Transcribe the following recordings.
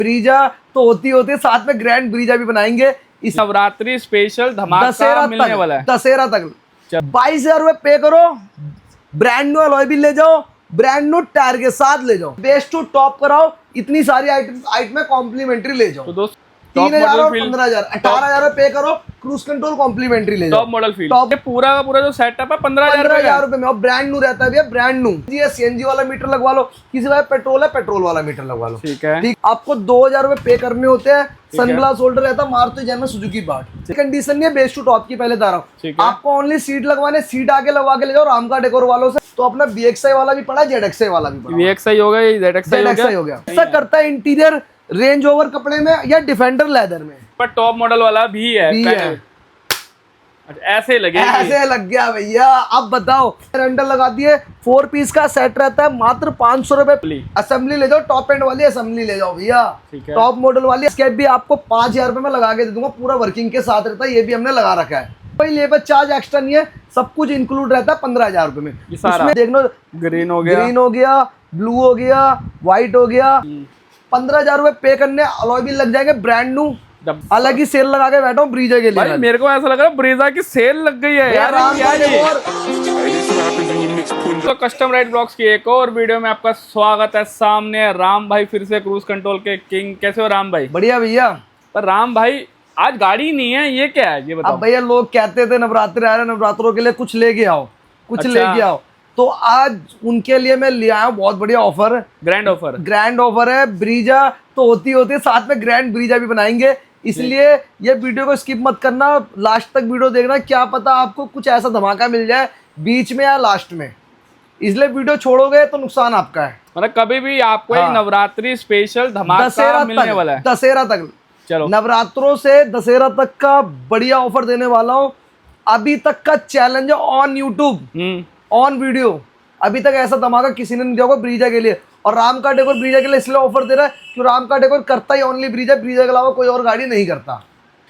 Brezza तो होती होती है, साथ में ग्रैंड ब्रीजा भी बनाएंगे इस नवरात्रि स्पेशल धमाका मिलने वाला है। दशहरा तक 22,000 रुपए पे करो, ब्रांड न्यू अलॉय भी ले जाओ, ब्रांड न्यू टायर के साथ ले जाओ, बेस्ट टू टॉप कराओ, इतनी सारी आइटम कॉम्प्लीमेंट्री ले जाओ। तो दोस्त 3,000 और 15,000 18,000 पे करो, क्रूज कंट्रोल कॉम्प्लीमेंट्री ले जाओ। टॉप मॉडल फील ये पूरा का पूरा जो सेटअप है 15,000 रुपए में, और ब्रांड न्यू रहता है भैया, ब्रांड न्यू। ये सीएनजी वाला मीटर लगवा लो, किसी का पेट्रोल है पेट्रोल वाला मीटर लगवा लो, ठीक है। ठीक, आपको 2,000 रुपए पे करने होते हैं। सनग्लास होल्डर रहता है मारुति जैन में, सुजुकी पार्ट कंडीशन नहीं है, बेस्ट टू टॉप की पहले बता रहा हूँ। आपको ओनली सीट लगवाने, सीट आगे लगवा के ले जाओ राम का डेकोर वालों से। तो अपना BXI वाला भी पड़ा, ZXI वाला भी पड़ा, VXI हो गया, ZXI हो गया। ऐसा करता है इंटीरियर रेंज ओवर कपड़े में या डिफेंडर लेदर में, पर टॉप मॉडल वाला भी है। ऐसे लगे, ऐसे लग गया भैया। अब बताओ, रेंडल लगा दिए, 4 पीस का सेट रहता है मात्र 500 रुपए। असेंबली ले जाओ, टॉप एंड वाली असेंबली ले जाओ भैया, टॉप मॉडल वाली। स्केप भी आपको 5,000 रुपए में लगा के दे दूंगा, पूरा वर्किंग के साथ रहता है, ये भी हमने लगा रखा है। कोई लेबर चार्ज एक्स्ट्रा नहीं है, सब कुछ इंक्लूड रहता है 15,000 रुपए में। इसमें देख लो, ग्रीन हो गया, ब्लू हो गया, व्हाइट हो गया। 15,000 रुपए पे करने, अलॉय भी लग जाएंगे ब्रांड न्यू। अलग ही सेल लगा के बैठा हूँ ब्रीजा के लिए। मेरे को ऐसा लग रहा है ब्रीजा की सेल लग गई है यार। तो कस्टम राइड ब्लॉग्स की एक और वीडियो में आपका स्वागत है। सामने राम भाई फिर से क्रूज कंट्रोल के किंग। कैसे हो राम भाई? बढ़िया भैया। पर राम भाई आज गाड़ी नहीं है, ये क्या है ये बताओ। अब भैया लोग कहते थे नवरात्रि आ रहे, नवरात्रों के लिए कुछ लेके आओ, कुछ लेके आओ, तो आज उनके लिए मैं ले आया हूँ बहुत बढ़िया ऑफर, ग्रैंड ऑफर है। ब्रीजा तो होती होती है, साथ में ग्रैंड ब्रीजा भी बनाएंगे, इसलिए ये वीडियो को स्किप मत करना, लास्ट तक वीडियो देखना। क्या पता आपको कुछ ऐसा धमाका मिल जाए बीच में या लास्ट में, इसलिए वीडियो छोड़ोगे तो नुकसान आपका है। मतलब कभी भी आपको एक नवरात्रि स्पेशल धमाका मिलने वाला है। दशहरा तक, चलो नवरात्रों से दशहरा तक का बढ़िया ऑफर देने वाला हूँ। अभी तक का चैलेंज है ऑन यूट्यूब, ऑन वीडियो, अभी तक ऐसा धमाका किसी ने नहीं दिया होगा ब्रीजा के लिए। और राम का डेकोर ब्रीजा के लिए इसलिए ऑफर दे रहा है कि राम का डेकोर करता ही ओनली ब्रीजा, ब्रीजा के अलावा कोई और गाड़ी नहीं करता,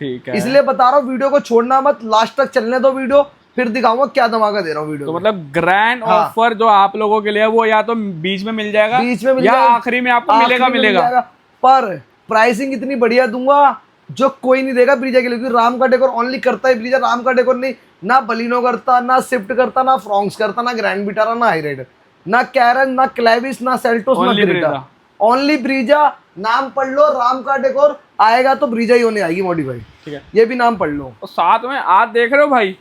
ठीक है। इसलिए बता रहा हूँ, वीडियो को छोड़ना मत, लास्ट तक चलने दो वीडियो, फिर दिखाऊंगा क्या धमाका दे रहा हूँ वीडियो। तो मतलब ग्रैंड ऑफर जो आप लोगों के लिए वो या तो बीच में मिल जाएगा, या आखिरी में आपको मिलेगा। पर प्राइसिंग इतनी बढ़िया दूंगा जो कोई नहीं देगा ब्रीजा के लिए, क्योंकि राम का डेकोर ओनली करता है ब्रीजा। राम का डेकोर नहीं, ना बलिनो करता, ना स्विफ्ट करता, ना फ्रॉन्क्स करता, ना ग्रैंड विटारा, ना हाई राइडर, ना कैरन, ना क्लेविस, ना सेल्टोस, ना ग्रेटा, ओनली ब्रीजा। नाम पढ़ लो, राम का डेकोर आएगा तो ब्रीजा ही होने आएगी मॉडिफाई, ठीक है, ये भी नाम पढ़ लो। और साथ में आज देख रहे हो भाई,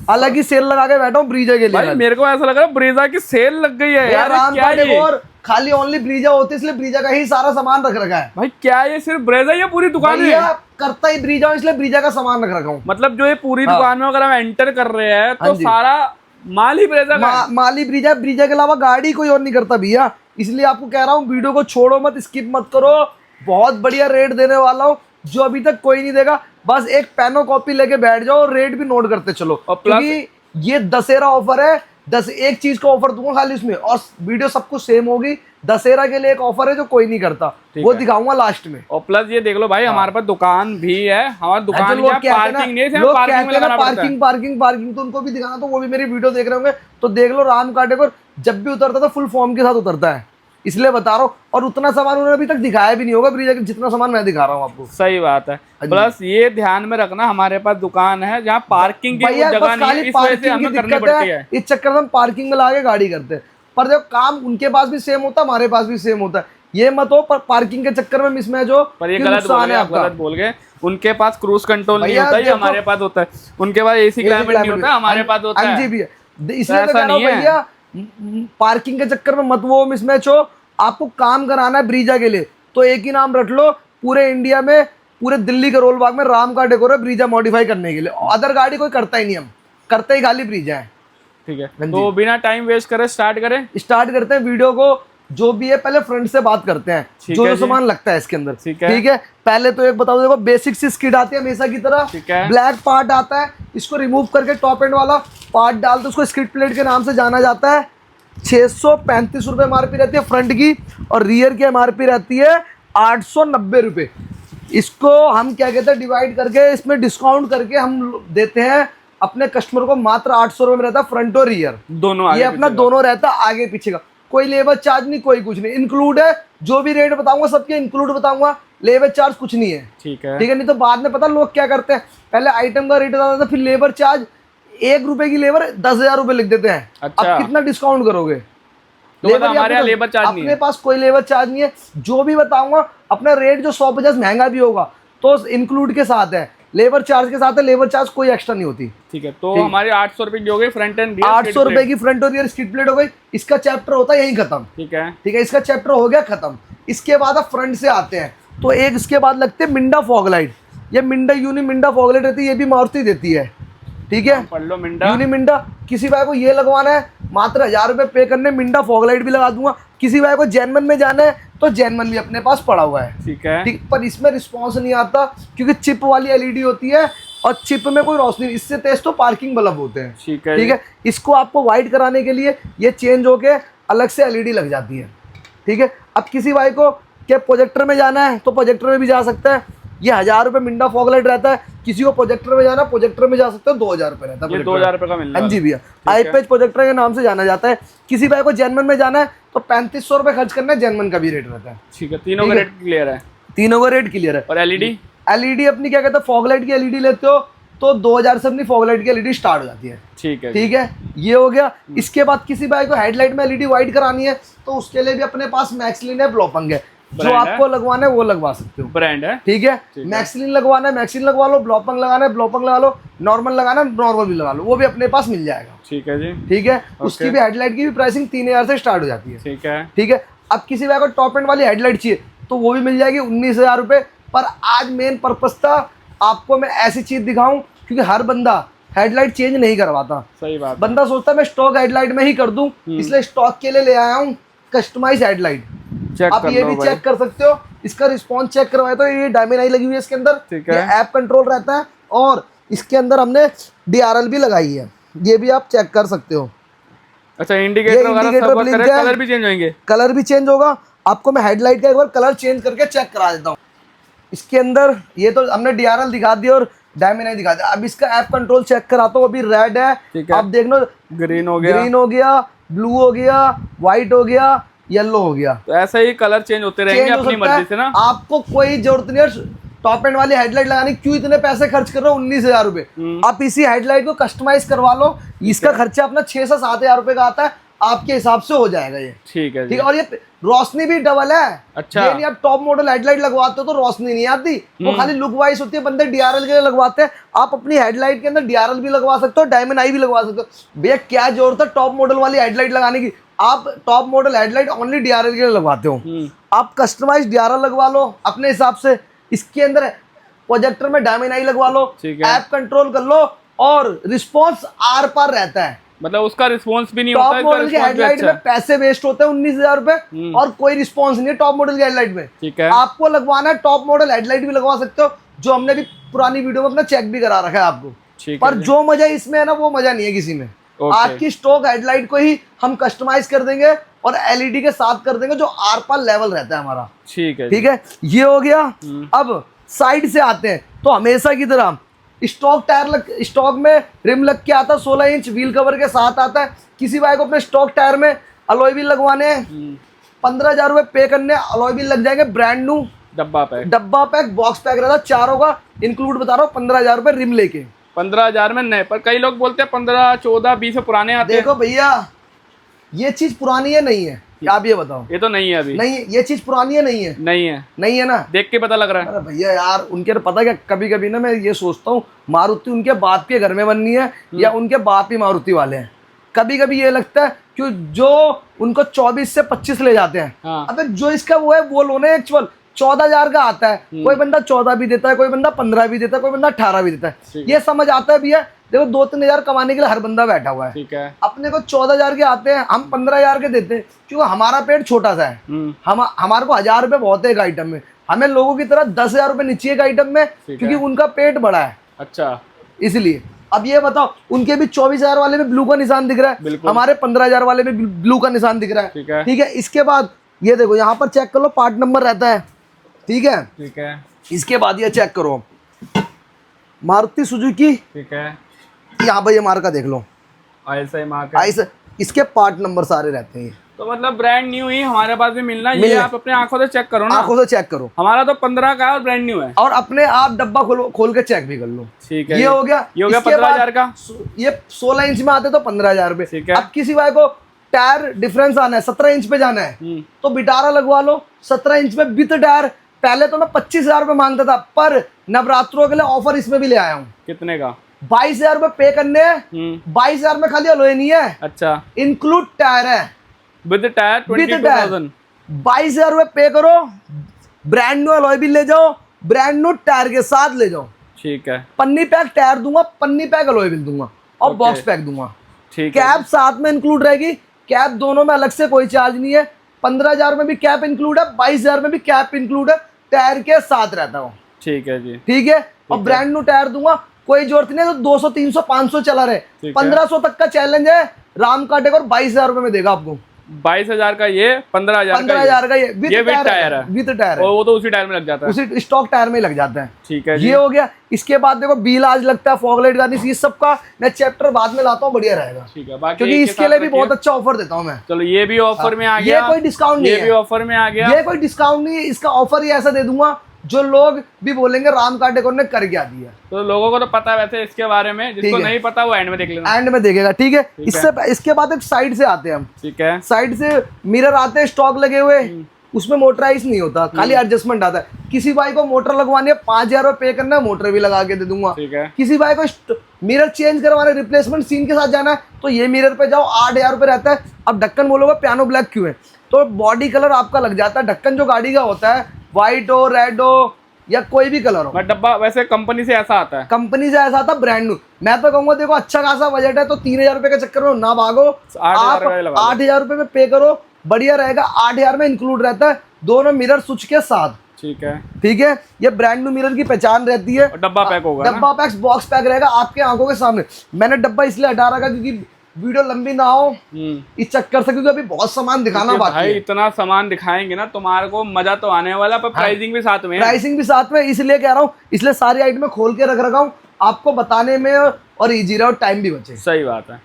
अलग ही सेल लगा के बैठा हूँ ब्रीजा के लिए। भाई मेरे को ऐसा लग रहा है ब्रीजा की सेल लग गई है यार। राम का डेकोर खाली ओनली ब्रीजा होती है, इसलिए ब्रीजा का ही सारा सामान रख रखा है। भाई क्या ये सिर्फ ब्रीजा या पूरी दुकान है? करता ही ब्रीजा, इसलिए ब्रीजा का सामान रख रखा हूँ। मतलब जो ये पूरी दुकान में अगर हम एंटर कर रहे हैं तो सारा माल ही ब्रीजा का, माल ही ब्रीजा, ब्रीजा के अलावा गाड़ी कोई और नहीं करता भैया। इसलिए आपको कह रहा हूँ वीडियो को छोड़ो मत, स्किप मत करो, बहुत बढ़िया रेट देने वाला हूँ जो अभी तक कोई नहीं देगा। बस एक पेनो कॉपी लेके बैठ जाओ, रेट भी नोट करते चलो, क्योंकि ये दशहरा ऑफर है। एक चीज का ऑफर दूंगा खाली उसमें, और वीडियो सब कुछ सेम होगी। दशहरा के लिए एक ऑफर है जो कोई नहीं करता, वो दिखाऊंगा लास्ट में। और प्लस ये देख लो भाई, हमारे पास दुकान भी है, हमारी दुकान पार्किंग तो उनको भी दिखाना, तो वो भी मेरी वीडियो देख रहे होंगे तो देख लो। राम का डेकोर जब भी उतरता था फुल फॉर्म के साथ उतरता है, इसलिए बता रहा हूँ। और उतना सामान उन्होंने अभी तक दिखाया भी नहीं होगा ब्रीजा के, जितना सामान मैं दिखा रहा हूँ आपको। सही बात है। प्लस ये ध्यान में रखना, हमारे पास दुकान है जहाँ पार्किंग की जगह नहीं है, इस वजह से हमें करनी पड़ती है। इस चक्कर में हम पार्किंग में लाके गाड़ी करते हैं, पर देखो काम उनके पास भी सेम होता है, हमारे पास भी सेम होता है। ये मत हो पर पार्किंग के चक्कर में मिसमैच हो। पर ये गलत बोल गए। उनके पास क्रूज कंट्रोल नहीं होता है, हमारे पास होता है। उनके पास एसी क्लाइमेट नहीं होता, हमारे पास होता है। इसलिए तो कह रहा हूं भैया, पार्किंग के चक्कर में मत वो मिसमैच हो। आपको काम कराना है ब्रीजा के लिए तो एक ही नाम रख लो, पूरे इंडिया में, पूरे दिल्ली के रोल बाग में राम का डेकोर है ब्रीजा मॉडिफाई करने के लिए। अदर गाड़ी कोई करता ही नहीं, हम करते ही खाली ब्रीजा है, ठीक है। तो बिना टाइम वेस्ट करे स्टार्ट करते हैं वीडियो को। जो भी है पहले फ्रंट से बात करते हैं, जो सामान लगता है इसके अंदर, ठीक है। पहले तो एक बता दो, देखो बेसिक सी स्किड आती है हमेशा की तरह, ब्लैक पार्ट आता है, इसको रिमूव करके टॉप एंड वाला पार्ट डालते, उसको स्किड प्लेट के नाम से जाना जाता है। 635 रुपए एमआरपी रहती है फ्रंट की, और रियर की एमआरपी रहती है 890 रुपए। इसको हम क्या कहते हैं, डिवाइड करके इसमें डिस्काउंट करके हम देते हैं अपने कस्टमर को मात्र 800 रुपए में रहता है फ्रंट और रियर दोनों। ये अपना दोनों रहता है, आगे पीछे का कोई लेबर चार्ज नहीं, कोई कुछ नहीं, इंक्लूड है जो भी रेट बताऊंगा सबके इंक्लूड बताऊंगा, लेबर चार्ज कुछ नहीं है। ठीक है। ठीक है, नहीं तो बाद में पता लोग क्या करते हैं, पहले आइटम का रेट बताता था, फिर लेबर चार्ज 1 रुपए की लेबर 10,000 रुपए लिख देते हैं। अच्छा। अब कितना डिस्काउंट करोगे? तो मतलब हमारे यहाँ लेबर चार्ज नहीं है? अपने पास कोई लेबर चार्ज नहीं है। जो भी बताऊंगा अपना रेट जो 150 महंगा भी होगा तो इंक्लूड के साथ है, लेबर चार्ज के साथ है, लेबर चार्ज कोई एक्स्ट्रा नहीं होती। ठीक है, तो हमारे 800 रुपए की हो गई फ्रंट एंड रियर, 800 रुपए की फ्रंट और रियर स्किड प्लेट हो गई। इसका चैप्टर होता है यही खत्म। ठीक है। ठीक है, इसका चैप्टर हो गया खत्म। इसके बाद आप फ्रंट से आते हैं तो एक इसके बाद लगते हैं मिंडा फॉग लाइट। ये मिंडा यूनी मिंडा फॉग लाइट रहती है, ये भी मारुति देती है। ठीक है, पढ़ लो मिंडा। यूनी मिंडा। किसी भाई को ये लगवाना है मात्र 1000 रुपए पे करने, मिंडा फॉग लाइट भी लगा दूंगा। किसी भाई को जैनमन में जाना है तो जैनमन भी अपने पास पड़ा हुआ है। ठीक है। ठीक, पर इसमें रिस्पॉन्स नहीं आता क्योंकि चिप वाली एलईडी होती है और चिप में कोई रोशनी, इससे तेज तो पार्किंग बल्ब होते हैं। ठीक है। ठीक है, इसको आपको वाइट कराने के लिए ये चेंज होके अलग से एलईडी लग जाती है। ठीक है, अब किसी भाई को क्या प्रोजेक्टर में जाना है तो प्रोजेक्टर में भी जा सकता है। ये 1000 रुपए मिंडा फॉग लाइट रहता है। किसी को प्रोजेक्टर में जाना, प्रोजेक्टर में जा सकते हो, 2000 रुपए रहता है। 2000 रुपए का मिलता है। हाँ जी भैया, आईपेज प्रोजेक्टर के नाम से जाना जाता है। किसी भाई को जैनमन में जाना है तो 3500 रुपए खर्च करना है, जैनमन का भी रेट रहता है। ठीक है, तीनों का रेट क्लियर है? तीनों का रेट क्लियर है। और एलईडी? एलईडी अपनी क्या कहते हैं, फॉग लाइट की एलईडी लेते हो तो 2000 से अपनी फॉग लाइट की एलईडी स्टार्ट हो जाती है। ठीक है। ठीक है, ये हो गया। इसके बाद किसी भाई को हेडलाइट में एलईडी वाइट करानी है तो उसके लिए भी अपने पास मैक्सलिन है, ब्लोपंग है। जो आपको लगवाना है वो लगवा सकते हो, ब्रांड है। ठीक है, मैक्सलिन लगवाना है मैक्सलिन लगवा लो, ब्लोपंग लगाना है ब्लोपंग लगा लो, नॉर्मल लगाना है नॉर्मल भी लगा लो, वो भी अपने पास मिल जाएगा। ठीक है जी। ठीक है, उसकी भी हेडलाइट की भी प्राइसिंग 3000 से स्टार्ट हो जाती है। ठीक है। ठीक है, अब किसी भाई को टॉप एंड वाली हेडलाइट चाहिए तो वो भी मिल जाएगी 19,000 रुपए। पर आज मेन पर्पस था आपको मैं ऐसी चीज दिखाऊं क्योंकि हर बंदा हेडलाइट चेंज नहीं करवाता। सही बात। बंदा सोचता है मैं स्टॉक हेडलाइट में ही कर दूं, इसलिए स्टॉक के लिए ले आया हूं कस्टमाइज हेडलाइट। आप ये भी चेक कर सकते हो, इसका रिस्पॉन्स चेक करवाए तो ये डायमंड आई लगी हुई है इसके अंदर। ठीक है, ऐप कंट्रोल रहता है और इसके अंदर हमने DRL भी लगाई है, ये भी आप चेक कर सकते हो। अच्छा, इंडिकेटर वगैरह सब वर्क करे, कलर भी चेंज होंगे? कलर भी चेंज होगा। आपको मैं हेडलाइट का एक बार कलर चेंज करके चेक करा देता हूँ। इसके अंदर ये तो हमने DRL दिखा दिया और डायमंड आई दिखा दिया। अब इसका ऐप कंट्रोल चेक कराता हूँ। अभी रेड है, आप देख लो, ग्रीन हो गया, ब्लू हो गया, व्हाइट हो गया, येलो हो गया। तो ऐसा ही कलर चेंज होते रहेंगे अपनी मर्जी से ना। आपको कोई जरूरत नहीं है टॉप एंड वाली हेडलाइट लगाने, क्यों इतने पैसे खर्च कर रहे हो? 19,000 रुपए। आप इसी हेडलाइट को कस्टमाइज करवा लो, इसका खर्चा अपना 6 से 7,000 रुपए का आता है, आपके हिसाब से हो जाएगा ये। ठीक है, ठीक है, और ये रोशनी भी डबल है। अच्छा, ये नहीं आप टॉप मॉडल हेडलाइट लगवाते हो तो रोशनी नहीं आती, वो खाली लुक वाइज होती है, बंदे DRL के लिए लगवाते हैं। आप अपनी हेडलाइट के अंदर DRL भी लगवा सकते हो, डायमंड आई भी लगवा सकते हो। भैया क्या जरूरत है टॉप मॉडल वाली हेडलाइट लगाने की? आप top model headlight only DRL के लिए लगवाते हो, आप कस्टमाइज DRL लगवा लो अपने हिसाब से। इसके अंदर प्रोजेक्टर में डायमंड आई लगवा लो, ऐप कंट्रोल कर लो और रिस्पॉन्स आर पार रहता है। मतलब उसका रिस्पॉन्स भी नहीं होता है। टॉप मॉडल की हेडलाइट में पैसे वेस्ट होते हैं 19,000 रुपए और कोई रिस्पॉन्स नहीं है टॉप मॉडल की हेडलाइट में। ठीक है, आपको लगवाना है टॉप मॉडल हेडलाइट भी लगवा सकते हो, जो हमने भी पुरानी वीडियो में अपना चेक भी करा रखा है आपको। पर जो मजा इसमें है ना वो मजा नहीं है किसी में। आपकी स्टॉक हेडलाइट को ही हम कस्टमाइज कर देंगे और LED के साथ कर देंगे, जो आर पार लेवल रहता है हमारा। ठीक है, ठीक है, ये हो गया। अब साइड से आते हैं तो हमेशा की तरह स्टॉक टायर स्टॉक में रिम लग के आता है, 16 इंच व्हील कवर के साथ आता है। किसी भाई को अपने स्टॉक टायर में अलॉय व्हील लगवाने हैं, 15,000 रुपए पे करने, अलॉय व्हील लग जाएंगे ब्रांड न्यू। डब्बा पैक बॉक्स पैक रहता है, चारों का इंक्लूड बता रहा हूँ, 15,000 रुपए रिम लेके। 15,000 में नए, पर कई लोग बोलते हैं 15, 14, 20 पुराने आते हैं। देखो भैया, ये चीज पुरानी है नहीं है, आप ये बताओ। ये तो नहीं है अभी। नहीं है, ये चीज पुरानी है नहीं है? नहीं है ना, देख के पता लग रहा है। अरे भैया यार, उनके पता क्या, कभी कभी ना मैं ये सोचता हूँ मारुति उनके बाप के घर में बननी है या उनके बाप ही मारुति वाले हैं। कभी कभी ये लगता है कि जो उनको 24 से 25 ले जाते हैं, अबे जो इसका वो है वो लो ना। एक्चुअल 14,000 का आता है, कोई बंदा 14 भी देता है, कोई बंदा 15 भी देता है, कोई बंदा 18 भी देता है। ये समझ आता है भैया, देखो 2-3 हजार कमाने के लिए हर बंदा बैठा हुआ है। ठीक है, अपने को 14,000 के आते हैं, हम 15,000 के देते हैं क्योंकि हमारा पेट छोटा सा है। हमारे को 1,000 रुपए बहुत है एक आइटम में, हमें लोगों की तरह 10,000 रुपए नीचे एक आइटम में, क्योंकि उनका पेट बड़ा है। अच्छा, इसलिए अब ये बताओ, उनके भी 24,000 वाले में ब्लू का निशान दिख रहा है, हमारे 15,000 वाले में ब्लू का निशान दिख रहा है। ठीक है, इसके बाद ये देखो यहाँ पर चेक कर लो, पार्ट नंबर रहता है। ठीक है, इसके बाद ये चेक करो मारुति सुजुकी। ठीक है, यहाँ पर ये मार्का देख लो, ऐसा ही मार्का, इसके पार्ट नंबर सारे रहते हैं। तो मतलब ब्रांड न्यू ही हमारे पास भी मिलना, ये आप अपने आंखों से चेक करो ना, आंखों से चेक करो। हमारा तो 15 का है और ब्रांड न्यू है, और अपने आप डब्बा खोल के चेक भी कर लो। ठीक है, ये हो गया 15,000 का। ये 16 इंच में आते तो 15,000 रुपए। ठीक है। अब किसी भाई को टायर डिफरेंस आना है, 17 इंच पे जाना है तो बिटारा लगवा लो 17 इंच में विद टायर। पहले तो मैं 25,000 रुपए मांगता था, पर नवरात्रों के लिए ऑफर इसमें भी ले आया हूँ। कितने का? 22,000 रुपए पे करने हैं। 22,000 में खाली अलॉय नहीं है, अच्छा, इंक्लूड टायर है विद टायर 22,000। 22,000 रुपए पे करो, ब्रांड न्यू अलॉय भी ले जाओ, ब्रांड न्यू टायर के साथ ले जाओ। ठीक है, पन्नी पैक टायर दूंगा, पन्नी पैक अलॉय व्हील दूंगा और बॉक्स पैक दूंगा। ठीक है, कैप साथ में इंक्लूड रहेगी, कैप दोनों में अलग से कोई चार्ज नहीं है। 15,000 में भी कैप इंक्लूड है, 22,000 में भी कैप इंक्लूड है, टायर के साथ रहता हूँ। ठीक है जी, ठीक है। और ब्रांड न्यू टायर दूंगा, कोई जरूरत नहीं है तो 200 300 500 चला रहे, 1500 तक का चैलेंज है। राम का डेकोर 22,000 रुपए में देगा आपको। 22,000 का ये, 15,000 का ये विद टायर है, विद टायर है, और वो तो उसी टायर में लग जाता है, उसी स्टॉक टायर में लग जाता है। ठीक है, ये हो गया। इसके बाद देखो बील आज लगता है, फॉगलाइट गार्निश, ये सब का मैं चैप्टर बाद में लाता हूँ, बढ़िया रहेगा। ठीक है, बाकी क्योंकि इसके लिए भी बहुत अच्छा ऑफर देता हूँ मैं। चलो ये भी ऑफर में आ गया, ये कोई डिस्काउंट नहीं है, ये भी ऑफर में आ गया, ये कोई डिस्काउंट नहीं है, इसका ऑफर ही ऐसा दे दूंगा जो लोग भी बोलेंगे राम का डेकोर ने कर क्या दिया। तो लोगों को तो पता है वैसे इसके बारे में, जिसको नहीं पता वो एंड में देख लेना, एंड में देखेगा। ठीक है। इसके बाद एक साइड से आते हैं हम। ठीक है, साइड से मिरर आते हैं स्टॉक लगे हुए, उसमें मोटराइज नहीं होता, खाली एडजस्टमेंट आता है। किसी भाई को मोटर लगवानी है 5,000 रुपए पे करना है, मोटर भी लगा के दे दूंगा। ठीक है, किसी भाई को मिरर चेंज करवाने रिप्लेसमेंट सीन के साथ जाना है तो ये मिरर पे जाओ, 8,000 रुपए रहता है। अब ढक्कन बोलोगे पियानो ब्लैक क्यों है, तो बॉडी कलर आपका लग जाता है। ढक्कन जो गाड़ी का होता है, व्हाइट हो, रेड हो या कोई भी कलर हो, बट डब्बा वैसे कंपनी से ऐसा आता है, कंपनी से ऐसा आता, ब्रांड न्यू। मैं तो कहूंगा देखो अच्छा खासा बजट है तो 3,000 रुपए के चक्कर में ना भागो, आप 8,000 रुपए में पे करो, बढ़िया रहेगा। 8,000 में इंक्लूड रहता है दोनों मिरर स्विच के साथ। ठीक है, ठीक है। ये ब्रांड न्यू मिरर की पहचान रहती है। डब्बा पैक होगा, डब्बा पैक बॉक्स पैक रहेगा आपके आंखों के सामने। मैंने डब्बा इसलिए हटा रखा क्योंकि वीडियो लंबी ना हो इस चक्कर से, क्योंकि अभी बहुत सामान दिखाना बाकी है। इतना सामान दिखाएंगे ना तुम्हारे को मजा तो आने वाला, पर प्राइसिंग भी साथ में है। प्राइसिंग भी साथ में, इसलिए कह रहा हूँ, इसलिए सारी आइटमें खोल के रख रखा हूँ आपको बताने में, और इजी रहे और टाइम भी बचे। सही बात है।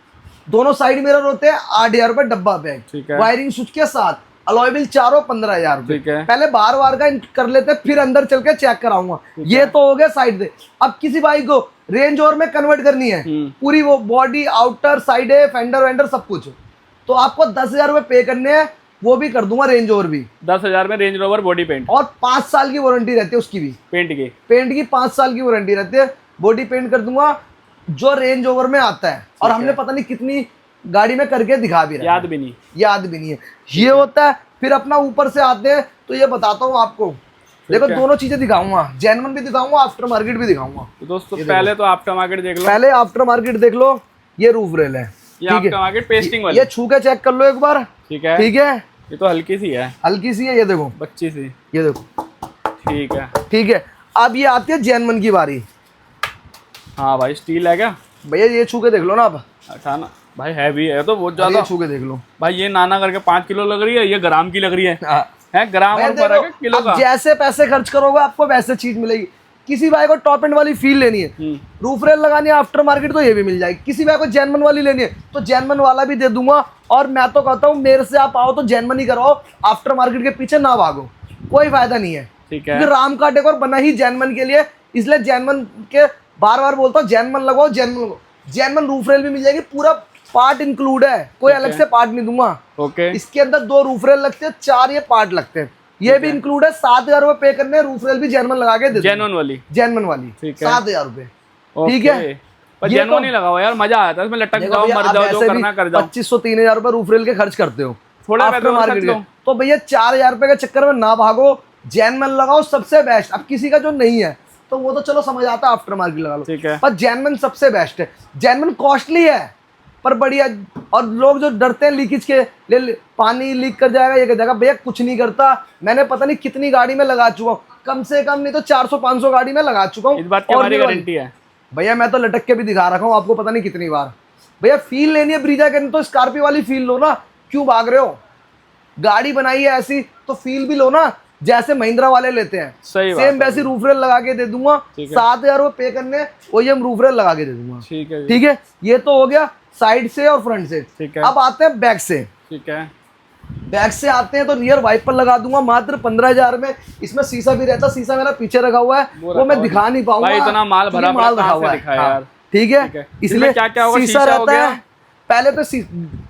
दोनों साइड मिरर होते हैं, 8,000 रुपए डब्बा पैक। ठीक है, वायरिंग स्विच के साथ, अलॉय व्हील चारों 15,000 रुपए। ठीक है, पहले बार का कर लेते हैं, फिर अंदर चल के चेक कराऊंगा। ये तो हो गया साइड से। अब किसी भाई को रेंज ओवर में कन्वर्ट करनी है, पूरी वो बॉडी, आउटर, साइड है, फेंडर वेंडर सब कुछ, तो आपको 10,000 रुपए पे करने हैं, वो भी कर दूंगा रेंज ओवर भी। 10,000 में रेंज रोवर बॉडी पेंट, और 5 साल की वारंटी रहती है उसकी भी, पेंट की 5 साल की वारंटी रहती है। बॉडी पेंट कर दूंगा जो रेंज ओवर में आता है, और हमने पता नहीं कितनी गाड़ी में करके दिखा भी रहा है, याद भी नहीं है। ये होता है। फिर अपना ऊपर से आते हैं तो ये बताता हूँ आपको, देखो दोनों चीजें दिखाऊंगा, जेन्युइन भी दिखाऊंगा, आफ्टर मार्केट भी दिखाऊंगा। तो दोस्तों पहले तो आफ्टर मार्केट देख लो, पहले आफ्टर मार्केट देख लो। ये रूफ रेल है, ये आफ्टर मार्केट पेस्टिंग वाली, ये छू के चेक कर लो एक बार। ठीक है, ठीक है। ये तो हल्की सी है, हल्की सी है, ये देखो बच्ची सी, ये देखो। ठीक है, ठीक है। अब ये आती है जेन्युइन की बारी। हाँ भाई, स्टील है क्या भैया, ये छू के देख लो ना आप। अच्छा ना भाई, हैवी है तो बहुत ज्यादा, छू के देख लो भाई। ये नाना करके 5 किलो लग रही है, ये ग्राम की लग रही है, ग्राम और देखो, है किलो का। जैसे पैसे खर्च करोगे आपको वैसे चीज मिलेगी। किसी भाई को टॉप एंड वाली फील लेनी है, रूफ रेल लगानी है आफ्टर मार्केट, तो ये भी मिल जाएगी। किसी भाई को जेन्युइन वाली लेनी है तो जेन्युइन वाला भी दे दूंगा। और मैं तो कहता हूँ मेरे से आप आओ तो जेन्युइन ही कराओ, आफ्टर मार्केट के पीछे ना भागो, कोई फायदा नहीं है। ठीक है, क्योंकि राम का डेकोर बना ही जेन्युइन के लिए, इसलिए जेन्युइन के बार बोलता हूँ, जेन्युइन लगाओ, जेन्युइन रूफ रेल भी मिल जाएगी, पूरा पार्ट इंक्लूड है, कोई अलग से पार्ट नहीं दूंगा। ओके, इसके अंदर 2 रूफ रेल लगते हैं, 4 ये पार्ट लगते हैं, ये भी इंक्लूड है। 7,000 रुपए पे करने, रूफ रेल भी जेन्युइन लगा के दे, जेन्युइन वाली 7,000 रुपए। ठीक है, पर जेन्युइन ही लगाओ यार, मजा आता है इसमें, लटक जाओ, मर जाओ, जो करना कर जाओ। 2,500-3,000 रुपए रूफ रेल के खर्च करते हो थोड़ा आफ्टर मार्केट के, तो भैया 4,000 रुपए के चक्कर में ना भागो, जेन्युइन लगाओ, सबसे बेस्ट। अब किसी का जो नहीं है तो वो तो चलो समझ आता है, आफ्टर मार्केट लगा लो। ठीक है, पर जेन्युइन सबसे बेस्ट है। जेन्युइन कॉस्टली है पर बढ़िया। और लोग जो डरते हैं लीकेज के, पानी लीक कर जाएगा, ये कर जाएगा, भैया कुछ नहीं करता। मैंने पता नहीं कितनी गाड़ी में लगा चुका हूँ, कम से कम नहीं तो 400-500 गाड़ी में लगा चुका हूँ। इस बात की हमारी गारंटी है भैया, मैं तो लटक के भी दिखा रखा हूँ आपको, पता नहीं कितनी बार। भैया फील लेनी है ब्रीजा के, तो स्कॉर्पियो वाली फील लो ना, क्यों भाग रहे हो? गाड़ी बनाई है ऐसी तो फील भी लो ना, जैसे महिंद्रा वाले लेते हैं। सही सेम वैसी रूफ रेल लगा के दे दूंगा। 7,000 रुपए पे करने, वही हम रूफ रेल लगा के दे दूंगा। ठीक है, ये तो हो गया साइड से और फ्रंट से। अब आते हैं बैक से। ठीक है, बैक से आते हैं तो रियर वाइपर लगा दूंगा मात्र 15,000 में। इसमें शीशा भी रहता है, शीशा मेरा पीछे रखा हुआ है, वो मैं दिखा नहीं पाऊंगा, इतना माल भरा रखा हुआ है। ठीक है, इसलिए क्या शीशा रहता है। पहले तो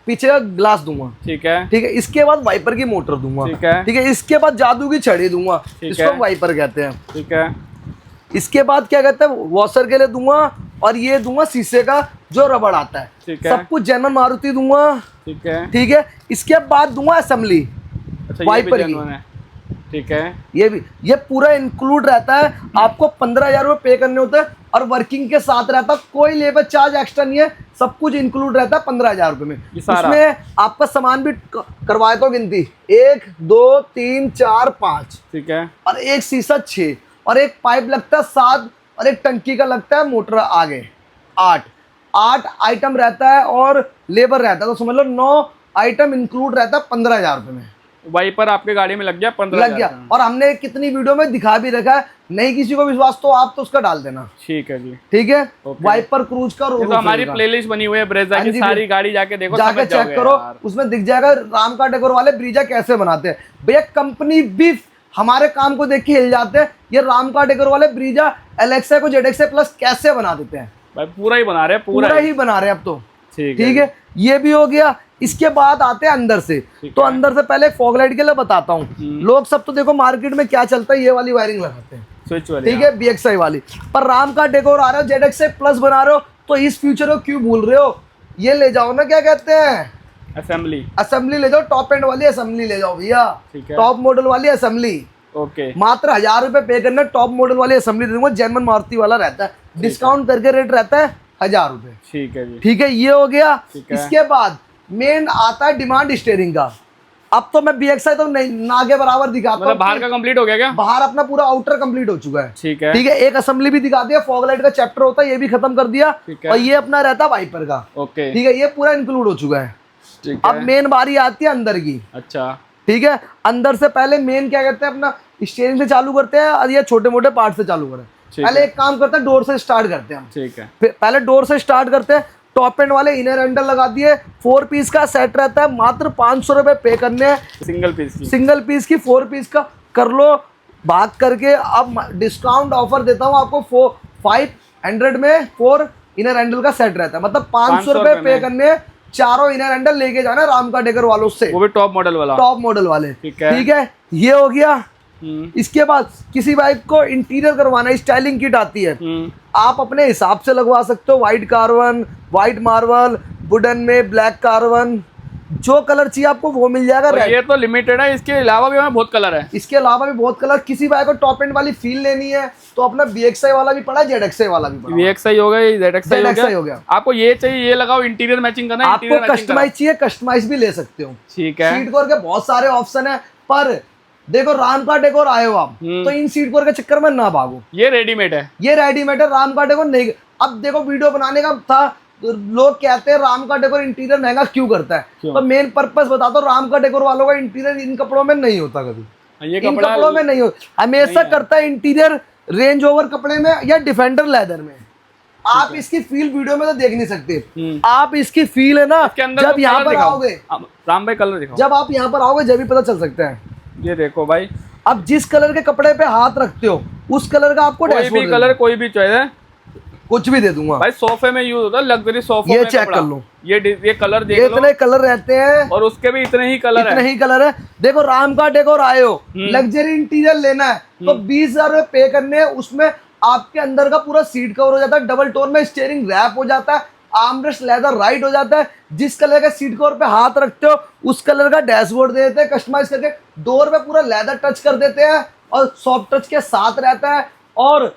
पीछे का ग्लास दूंगा, ठीक है। इसके बाद वाइपर की मोटर दूंगा, ठीक है। इसके बाद जादू की छड़ी दूंगा, इसको वाइपर कहते हैं, ठीक है। इसके बाद क्या कहते हैं, वॉशर के लिए दूंगा, और ये दूंगा शीशे का जो रबड़ आता है, ठीक है। सब कुछ जनरल मारुति दूंगा, ठीक है, ठीक है। इसके बाद दूंगा असेंबली वाइपर की, ठीक है। ये पूरा इंक्लूड रहता है। आपको 15,000 रुपये पे करने होते हैं, और वर्किंग के साथ रहता है, कोई लेबर चार्ज एक्स्ट्रा नहीं है, सब कुछ इंक्लूड रहता है 15,000 रुपये में। इसमें आपका सामान भी करवाए तो गिनती 1 2 3 4 5, ठीक है, और एक शीशा 6, और एक पाइप लगता है 7, और एक टंकी का लगता है मोटर आगे 8 आइटम रहता है, और लेबर रहता है, तो समझ लो 9 आइटम इंक्लूड रहता है 15,000 रुपये में। वाइपर आपके गाड़ी में लग गया 15,000 लग गया। और हमने कितनी वीडियो में दिखा भी रखा है, नहीं किसी को विश्वास तो आप तो उसका डाल देना, ठीक है जी, ठीक है। वाइपर क्रूज का तो हमारी प्लेलिस्ट बनी हुई है ब्रेजा की, सारी गाड़ी जाके देखो, जाके चेक करो, उसमें दिख जाएगा राम का डेकोर वाले ब्रीजा कैसे बनाते हैं। भैया कंपनी भी हमारे काम को देख के हिल जाते हैं, ये राम का डेकोर वाले ब्रीजा एलेक्सा को ZXA प्लस कैसे बना देते हैं भाई, पूरा ही बना रहे हैं, पूरा ही बना रहे हैं अब तो, ठीक है। ये भी हो गया। इसके बाद आते हैं अंदर से, तो अंदर से पहले फॉग लाइट के लिए बताता हूँ। लोग सब तो देखो मार्केट में क्या चलता है, ये वाली वायरिंग लगाते हैं, स्विच वाली, ठीक है, BXI वाली। पर राम का डेकोर आ रहा है, ZXA प्लस बना रहे हो, तो इस फ्यूचर को क्यों भूल रहे हो। ये ले जाओ ना, क्या कहते हैं, असेंबली ले जाओ, टॉप एंड वाली असेंबली ले जाओ भैया, टॉप मॉडल वाली असेंबली। ओके, मात्र 1,000 रुपए पे करना, टॉप मॉडल वाली असेंबली दे दूंगा, जर्मन मारुति वाला रहता है, डिस्काउंट करके रेट रहता है 1,000 रुपए, ठीक है जी, ठीक है। ये हो गया। इसके बाद मेन आता है डिमांड स्टीयरिंग का। अब तो मैं BXI तो नहीं ना के बराबर दिखाता हूं, बाहर का कंप्लीट हो गया क्या? बाहर अपना पूरा आउटर कंप्लीट हो चुका है, ठीक है, ठीक है। एक असेंबली भी दिखा दिया, फॉग लाइट का चैप्टर होता है, ये भी खत्म कर दिया, और ये अपना रहता है वाइपर का, ओके, ठीक है। ये पूरा इंक्लूड हो चुका है, ठीक है। अब मेन बारी आती है अंदर की, अच्छा, ठीक है। अंदर से पहले मेन क्या कहते हैं, अपना स्टीयरिंग से चालू करते हैं, और ये छोटे मोटे पार्ट से चालू करें। पहले एक काम करते हैं, डोर से स्टार्ट करते हैं, ठीक है। पहले डोर से स्टार्ट करते हैं। टॉप एंड वाले इनर हैंडल लगा दिए, 4 पीस का सेट रहता है, मात्र 500 रुपए पे करने हैं, सिंगल पीस की 4 पीस का कर लो भाग करके। अब डिस्काउंट ऑफर देता हूँ आपको, 500 में 4 इनर हैंडल का सेट रहता है, मतलब 500 रुपए पे करने, चारों इनर हैंडल लेके जाना राम का डेकोर वालों से, वो भी टॉप मॉडल वाले, ठीक है। ये हो गया। इसके बाद किसी बाइक को इंटीरियर करवाना, स्टाइलिंग किट आती है, आप अपने हिसाब से लगवा सकते हो, white carbon, white marble, wooden में ब्लैक कार्बन, जो कलर चाहिए आपको वो मिल जाएगा। तो ये तो लिमिटेड है, इसके अलावा भी हमें बहुत कलर है, इसके अलावा भी बहुत कलर। किसी बाइक को टॉप एंड वाली फील लेनी है तो अपना BXI वाला भी पड़ा, ZXA वाला भी पड़ा, BXI हो गया, ZXI हो गया। आपको ये चाहिए ये लगाओ, इंटीरियर मैचिंग करना है, आपको कस्टमाइज चाहिए, कस्टमाइज भी ले सकते हो, ठीक है। सीट कवर के बहुत सारे ऑप्शन है, पर देखो राम का डेकोर आए हो आप, तो इन सीट कवर के चक्कर में ना भागो, ये रेडीमेड है, राम का डेकोर नहीं। अब देखो वीडियो बनाने का था, तो लोग कहते हैं राम का डेकोर इंटीरियर महंगा क्यों करता है, तो मेन पर्पस बता दो, राम का डेकोर वालों का इंटीरियर इन कपड़ों में नहीं होता, कभी इन कपड़ों में नहीं होता, हमेशा करता है इंटीरियर रेंज ओवर कपड़े में या डिफेंडर लेदर में। आप इसकी फील वीडियो में तो देख नहीं सकते, आप इसकी फील है ना जब यहाँ पर आओगे, राम भाई कलर दिखाओ, जब आप यहाँ पर आओगे जब भी पता चल सकता है। ये देखो भाई, अब जिस कलर के कपड़े पे हाथ रखते हो उस कलर का आपको कोई भी कलर, कोई भी चॉइस है, कुछ भी दे दूंगा भाई। सोफे में यूज होता है, लग्जरी सोफे ये चेक कर लो, ये कलर देख लो, इतने कलर रहते हैं, और उसके भी इतने ही कलर है। देखो राम का डेकोर आए हो, लग्जरी इंटीरियर लेना है तो 20,000 रुपए पे करने हैं, उसमें आपके अंदर का पूरा सीट कवर हो जाता है, डबल टोन में स्टीयरिंग रैप हो जाता है, आर्मरेस्ट लेदर राइट हो जाता है, जिस कलर का सीट कवर पे हाथ रखते हो उस कलर का डैशबोर्ड दे देते हैं कस्टमाइज करके, डोर पे पूरा लेदर टच कर देते हैं और सॉफ्ट टच के साथ रहता है, और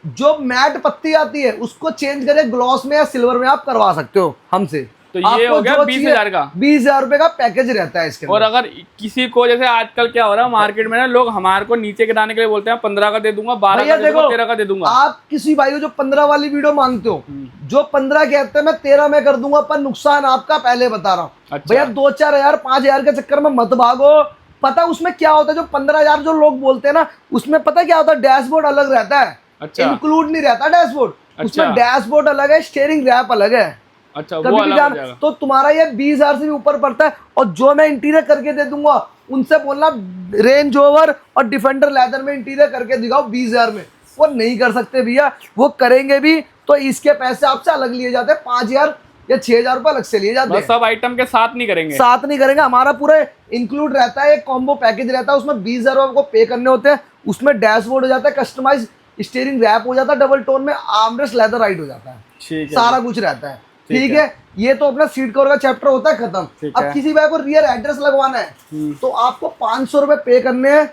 जो मैट पत्ती आती है उसको चेंज करके ग्लॉस में या सिल्वर में आप करवा सकते हो हमसे। तो ये हो गया 20,000 का, 20,000 रुपए का पैकेज रहता है इसके। और अगर किसी को जैसे आजकल क्या हो रहा है मार्केट में ना, लोग हमारे को नीचे गिराने के लिए बोलते हैं 15 का दे दूंगा, 12 का दे दूंगा, 13 का दे दूंगा। आप किसी भाई को जो 15 वाली वीडियो मांगते हो, जो 15 कहते हैं मैं 13 में कर दूंगा, पर नुकसान आपका पहले बता रहा हूँ भैया, 2-4 हजार 5,000 के चक्कर में मत भागो। पता उसमें क्या होता है, जो 15,000 जो लोग बोलते हैं ना, उसमें पता क्या होता है, डैशबोर्ड अलग रहता है, इंक्लूड नहीं रहता डैशबोर्ड, उसमें डैशबोर्ड अलग है, स्टीयरिंग रैप अलग है, अच्छा, कभी वो भी अलग जाना हो जाएगा। तो तुम्हारा ये 20,000 से भी ऊपर पड़ता है। और जो मैं इंटीरियर करके दे दूंगा उनसे बोलना रेंज ओवर और डिफेंडर लेदर में इंटीरियर करके दिखाओ 20,000 में, वो नहीं कर सकते भैया। वो करेंगे भी तो इसके पैसे आपसे अलग लिए जाते हैं, 5,000 या 6,000 रुपये अलग से लिए जाते हैं। सब आइटम के साथ नहीं करेंगे, साथ नहीं करेंगे, हमारा पूरा इंक्लूड रहता है, एक कॉम्बो पैकेज रहता है, उसमें 20,000 रुपये आपको पे करने होते हैं। उसमें डैशबोर्ड हो जाता है, कस्टमाइज स्टीयरिंग रैप हो जाता है, डबल टोन में आर्मरेस्ट लेदर राइट हो जाता है, ठीक है, सारा कुछ रहता है। ठीक है, ये तो अपना सीट कवर का चैप्टर होता है खत्म। अब किसी भाई को रियर एड्रेस लगवाना है तो आपको 500 रुपए पे करने हैं,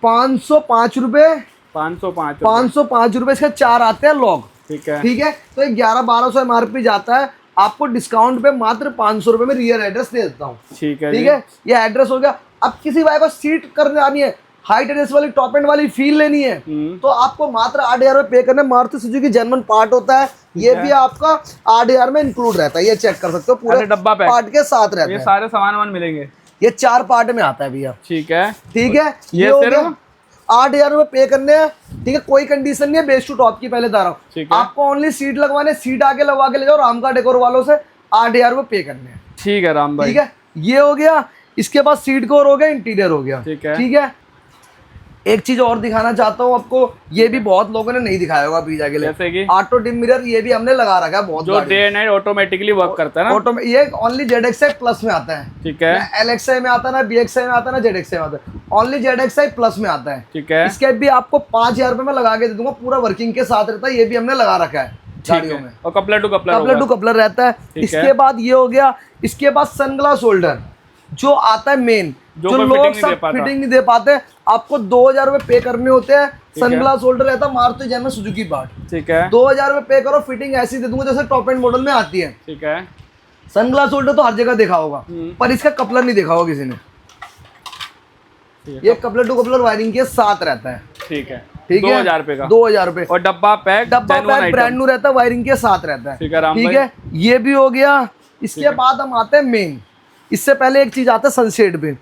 505 रुपए, 505 रुपए, इसके 4 आते हैं लॉग। ठीक है, ठीक है, तो 11-1200 MRP जाता है, आपको डिस्काउंट पे मात्र 500 रुपए में रियर एड्रेस दे देता हूँ। ठीक है, ठीक है, ये एड्रेस हो गया। अब किसी भाई को सीट करने आनी है, हाइट एड्रेस वाली टॉप एंड वाली फील लेनी है तो आपको मात्र 8,000 रुपए पे करने। मारुति सुजुकी जर्मन पार्ट होता है, ये भी आपका 8,000 में इंक्लूड रहता है, ये चेक कर सकते हो, पूरे डब्बा पैक पार्ट के साथ रहता ये है, सारे सामान मिलेंगे, ये 4 पार्ट में आता है भैया। ठीक है, ठीक है, ये हो गया 8,000 रुपए पे करने हैं। ठीक है, कोई कंडीशन नहीं है, बेस टू टॉप की पहले बता रहा हूँ, आपको ओनली सीट लगवाने, सीट आके लगवा के ले जाओ, राम का डेकोर वालों से 8,000 रुपए पे करने हैं। ठीक है राम भाई, ठीक है, ये हो गया। इसके बाद सीट कवर हो गया, इंटीरियर हो गया। ठीक है, ठीक है, एक चीज और दिखाना चाहता हूँ आपको, ये भी बहुत लोगों ने नहीं दिखाया होगा ब्रीजा के लिए, जैसे कि ऑटो डिम मिरर, ये भी हमने लगा रखा है बहुत, जो day and night automatically work करता है ना, ऑटो में। ये ओनली ZXi प्लस में आता है। ठीक है, LXi में आता है ना, BXi में आता है ना, ZXi में आता है, ओनली ZXi प्लस में आता है। ठीक है, इसके भी आपको 5,000 रुपए में लगा के दे दूंगा, पूरा वर्किंग के साथ रहता है, ये भी हमने लगा रखा है गाड़ियों में, और कपलर टू कपलर रहता है। इसके बाद ये हो गया, इसके बाद सनग्लास होल्डर जो आता है मेन, जो लोग सब फिटिंग नहीं दे पाते, आपको 2,000 रुपए पे करने होते हैं। सनग्लास होल्डर रहता है मारुति जर्मन सुजुकी पार्ट, ठीक है, 2,000 रुपए पे करो, फिटिंग ऐसी दे दूंगा जैसे टॉप एंड मॉडल में आती है। ठीक है, सनग्लास होल्डर तो हर जगह देखा होगा, पर इसका कपलर नहीं देखा होगा किसी ने। ये कपलर टू कपलर वायरिंग के साथ रहता है। ठीक है, ठीक है, 2,000 रुपए का, 2,000 रुपए, और डब्बा पैक ब्रांड न्यू रहता है, वायरिंग के साथ रहता है। ठीक है, ठीक है, ये भी हो गया। इसके बाद हम आते हैं मेन, इससे पहले एक चीज आता है सनशेड पे,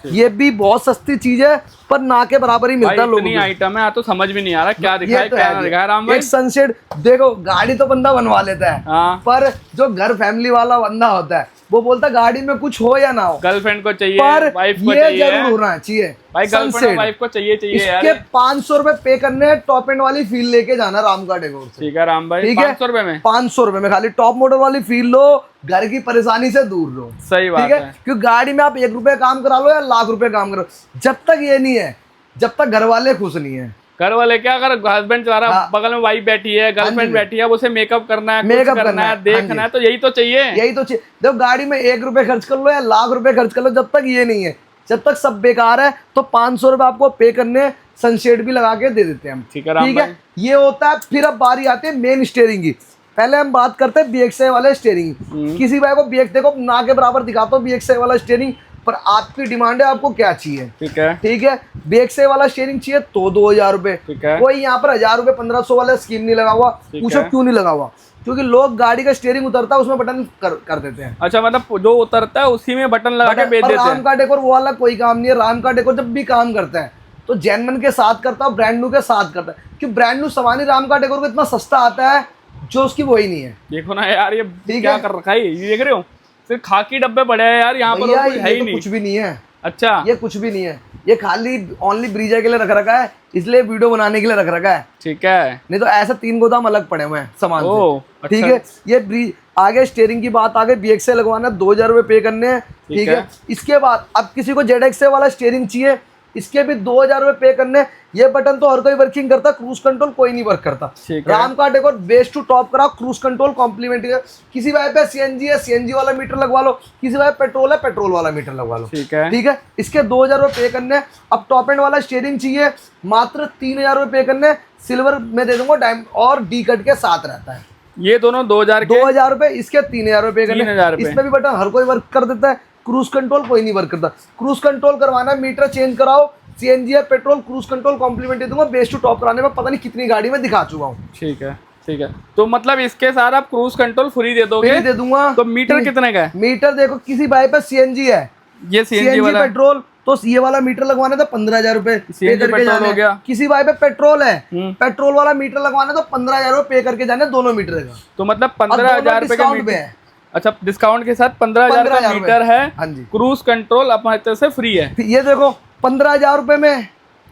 ये भी बहुत सस्ती चीज है पर ना के बराबर ही मिलता है लोगों को। आइटम है तो समझ भी नहीं आ रहा क्या दिखाए तो क्या ना दिखाए राम भाई। एक सनशेड देखो, गाड़ी तो बंदा बनवा लेता है, पर जो घर फैमिली वाला बंदा होता है वो बोलता है गाड़ी में कुछ हो या ना हो, गर्लफ्रेंड को चाहिए, पर वाइफ को ये चाहिए, जरूर होना चाहिए भाई गर्लफ्रेंड वाइफ को चाहिए यार। इसके 500 रुपए पे करने हैं, टॉप एंड वाली फील लेके जाना राम का डेकोर से। ठीक है राम भाई, ठीक है, 500 रुपए में, 500 रुपए में खाली टॉप मॉडल वाली फील लो, घर की परेशानी से दूर रहो। सही बात है, क्योंकि गाड़ी में आप 1 रुपए काम करा लो या लाख रुपए काम करो, जब तक ये नहीं है, जब तक घर वाले खुश नहीं है। घर वाले क्या, अगर हस्बैंड चला रहा, बगल में वाइफ बैठी है, गर्लफ्रेंड बैठी है, उसे मेकअप करना है, मेकअप करना है, देखना है, तो यही तो चाहिए, यही तो चाहिए। जब गाड़ी में 1 रुपए खर्च कर लो या लाख रुपए खर्च कर लो, जब तक ये नहीं है, जब तक सब बेकार है, तो 500 रुपए आपको पे करने, सनशेड भी लगा के दे देते हैं हम। ठीक है, ये होता है। फिर अब बारी आती है मेन स्टीयरिंग की। पहले हम बात करते हैं BXi वाले स्टीयरिंग। किसी भाई को BX देखो ना के बराबर दिखाता हूँ BXi वाला स्टीयरिंग, पर आपकी डिमांड है, आपको क्या चाहिए। ठीक है, ठीक है, BXi वाला स्टीयरिंग चाहिए तो 2,000 रुपए। कोई यहाँ पर 1,000 रुपए 1,500 वाला स्कीम नहीं लगा हुआ, पूछो क्यों नहीं लगा हुआ, क्योंकि लोग गाड़ी का स्टीयरिंग उतरता है उसमें बटन कर देते हैं। अच्छा, मतलब जो उतरता है उसी में बटन लगा के बेच देते हैं। राम का डेकोर वो वाला कोई काम नहीं है। राम का डेकोर जब भी काम करता है तो जेन्युइन के साथ करता है, ब्रांड न्यू के साथ करता है, क्योंकि ब्रांड न्यू सामान ही राम का डेकोर को इतना सस्ता आता है जो उसकी वही नहीं है। देखो ना यार, ये क्या कर रखा है, ये देख रहे हो, सिर्फ खाकी डब्बे पड़े हैं यार यहाँ पर, और कुछ है ही नहीं, कुछ भी नहीं है। अच्छा, ये कुछ भी नहीं है, ये खाली ओनली ब्रीजा के लिए रख रखा है, इसलिए वीडियो बनाने के लिए रख रखा है। ठीक है, नहीं तो ऐसा 3 गोदाम अलग पड़े हुए हैं सामान से। ठीक है, ये आगे स्टीयरिंग की बात, आगे BXi लगवाना, 2,000 रुपए पे करने हैं। ठीक है, इसके बाद अब किसी को ZXi वाला स्टीयरिंग चाहिए, इसके भी 2,000 रुपए पे करने। ये बटन तो हर कोई वर्किंग करता, क्रूज कंट्रोल कोई नहीं वर्क करता। राम का डेकोर बेस टू टॉप कराओ, क्रूज कंट्रोल कॉम्प्लीमेंट्री है। किसी भाई पे CNG है, CNG वाला मीटर लगवा लो, किसी भाई पेट्रोल है, पेट्रोल वाला मीटर लगवा लो। ठीक है, इसके 2,000 रुपए पे करने। अब टॉप एंड वाला स्टीयरिंग चाहिए, मात्र 3,000 रुपए पे करने, सिल्वर में दे दूंगा, डायमंड और डी कट के साथ रहता है। ये दोनों 2,000 रुपए, इसके 3,000 रुपए करने। इसमें भी बटन हर कोई वर्क कर देता है, क्रूज कंट्रोल कोई नहीं वर्क करता। क्रूज कंट्रोल करवाना, मीटर चेंज कराओ, CNG है, पेट्रोल, क्रूज कंट्रोल कॉम्प्लीमेंट्री दूंगा। बेस टू टॉप कराने में पता नहीं कितनी गाड़ी में दिखा चुका हूँ। ठीक है, तो मतलब इसके साथ आप क्रूज कंट्रोल फ्री दे दोगे? दे दूंगा। तो मीटर कितने का है? मीटर देखो, किसी भाई पे CNG है, ये CNG वाला पेट्रोल, तो ये वाला मीटर लगवाना था 15,000 रुपए पे करके जाने हो गया। किसी भाई पे पेट्रोल है, पेट्रोल वाला मीटर लगवाना तो 15,000 रुपए पे करके जाने, दोनों मीटर का। तो मतलब 15,000 रुपए का मीटर है, अच्छा, डिस्काउंट के साथ 15,000 का मीटर है। हाँ जी, क्रूज कंट्रोल अपनी तरफ से फ्री है। ये देखो 15,000 रुपए में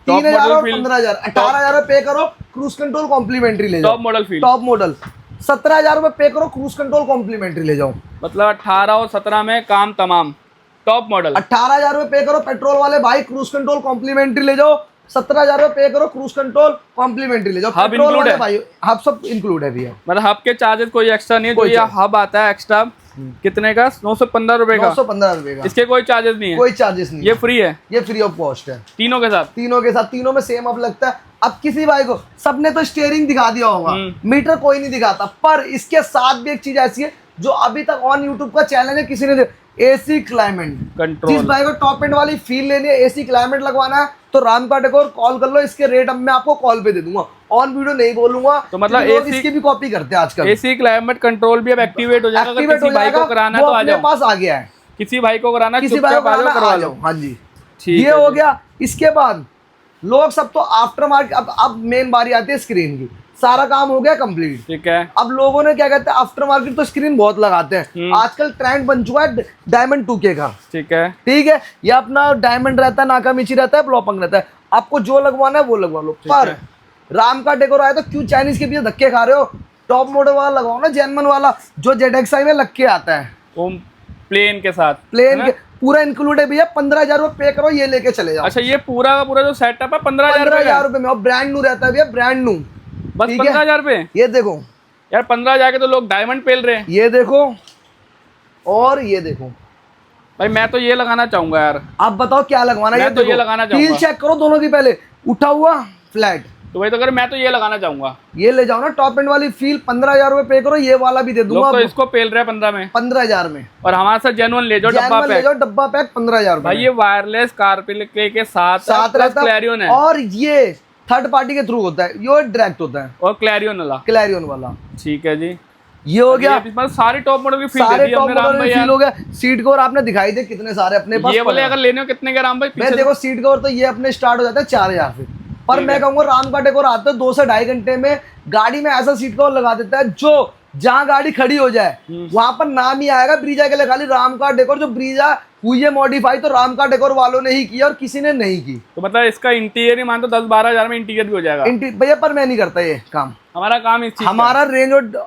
3,000 और 15,000, 18,000 पे करो, क्रूज कंट्रोल कॉम्प्लीमेंट्री ले जाओ। Top model feel, top model 17,000 रुपए पे करो, क्रूज कंट्रोल कॉम्प्लीमेंट्री ले जाओ। मतलब 18 और 17 में काम तमाम। टॉप मॉडल 18,000 रुपए पे करो, पेट्रोल वाले भाई क्रूज कंट्रोल कॉम्प्लीमेंट्री ले जाओ। 17,000 रुपए पे करो, क्रूज कंट्रोल कॉम्प्लीमेंट्री ले जाओ। हब इंक्लूड है भाई, हब सब इंक्लूड है भैया। मतलब हब के चार्जेस कोई एक्स्ट्रा नहीं है। जो ये हब आता है एक्स्ट्रा कितने का? 915 रुपए का। 915 रुपए का। इसके कोई चार्जेस नहीं है? कोई चार्जेस नहीं, ये फ्री है, ये फ्री ऑफ कॉस्ट है। तीनों के साथ? तीनों के साथ, तीनों में सेम अब लगता है। अब किसी भाई को, सबने तो स्टीयरिंग दिखा दिया होगा, मीटर कोई नहीं दिखाता, पर इसके साथ भी एक चीज ऐसी है जो अभी तक ऑन यूट्यूब का चैनल है किसी ने, एसी क्लाइमेट कंट्रोल। जिस भाई को टॉप एंड वाली फील लेनी है, एसी क्लाइमेट लगवाना है, तो राम का डेकोर कॉल कर लो। इसके रेट अब मैं आपको कॉल पे दे दूंगा, ऑन वीडियो नहीं बोलूंगा। तो मतलब एसी इसकी भी कॉपी करते हैं आजकल। एसी क्लाइमेट कंट्रोल भी अब एक्टिवेट हो जाएगा। एक्टिवेट हो जाएगा, कराना तो आ जाओ, पास आ गया है। किसी भाई को कराना, किसी भाई को कराना आ जाओ। हाँ जी, ये हो गया। इसके बाद लोग सब तो आफ्टर मार्केट, अब मेन बारी आती है स्क्रीन की। सारा काम हो गया कंप्लीट, ठीक है। अब लोगों ने क्या कहते हैं, आफ्टर मार्केट तो स्क्रीन बहुत लगाते हैं। आजकल ट्रेंड बन चुका है डायमंड 2K का, ठीक है, ठीक है। ये अपना डायमंड रहता है, नाकामिची रहता है, ब्लॉपंग रहता है। आपको जो लगवाना है वो लगवा लो। पर राम का डेकोर आया तो क्यों चाइनीज के पीछे धक्के खा रहे हो? टॉप मॉडल वाला लगवाओ ना, जेनमन वाला, जो ZXi में लग के आता है, प्लेन के साथ। प्लेन के पूरा इंक्लूड है भैया। 15,000 रुपए पे करो, ये लेके चले जाओ। अच्छा, ये पूरा का पूरा जो सेटअप है 15,000 रुपए में, और ब्रांड न्यू रहता है भैया, ब्रांड न्यू। बस 15,000 रुपए? ये देखो यार, 15,000 के तो लोग डायमंड पेल रहे हैं। ये देखो, और ये देखो भाई, मैं तो ये लगाना चाहूंगा यार। आप बताओ क्या लगवाना है? मैं तो ये लगाना चाहूंगा। फील चेक करो दोनों की, पहले उठा हुआ फ्लैट, तो वही तो अगर मैं तो ये लगाना चाहूंगा। ये ले जाओ ना, टॉप एंड वाली फील। 15,000 रुपए पे करो, ये वाला भी दे दूंगा। तो इसको पेल रहे हैं 15,000 में, और हमारे साथ जेन्युइन ले जाओ, डब्बा पैक। ले जाओ डब्बा पैक 15,000 भाई। ये वायरलेस कारप्ले के साथ रहता क्लैरियन है, और ये थर्ड पार्टी के थ्रू होता है, ये डायरेक्ट होता है, और क्लैरियन वाला, ठीक है जी। ये हो गया, सारी टॉप मॉडल की फील दे दी हमने राम भाई। फील हो गया। सीट कवर आपने दिखाई दे कितने सारे अपने पास। ये वाले अगर लेने हो कितने के राम भाई? मैं देखो सीट कवर तो ये अपने स्टार्ट हो जाता है 4,000 से, पर मैं कहूंगा राम का डेकोर आते हैं 2 से 2.5 घंटे में गाड़ी में ऐसा सीट कवर लगा देता है जो जहाँ गाड़ी खड़ी हो जाए वहां पर नाम ही आएगा ब्रीजा के लिए, खाली राम का डेकोर। जो ब्रीजा हुई है मॉडिफाई तो राम का डेकोर वालों ने ही किया और किसी ने नहीं की। तो मतलब इसका इंटीरियर ही मान तो 10-12 हजार में इंटीरियर भी हो जाएगा भैया, पर मैं नहीं करता ये काम। हमारा काम इस चीज, हमारा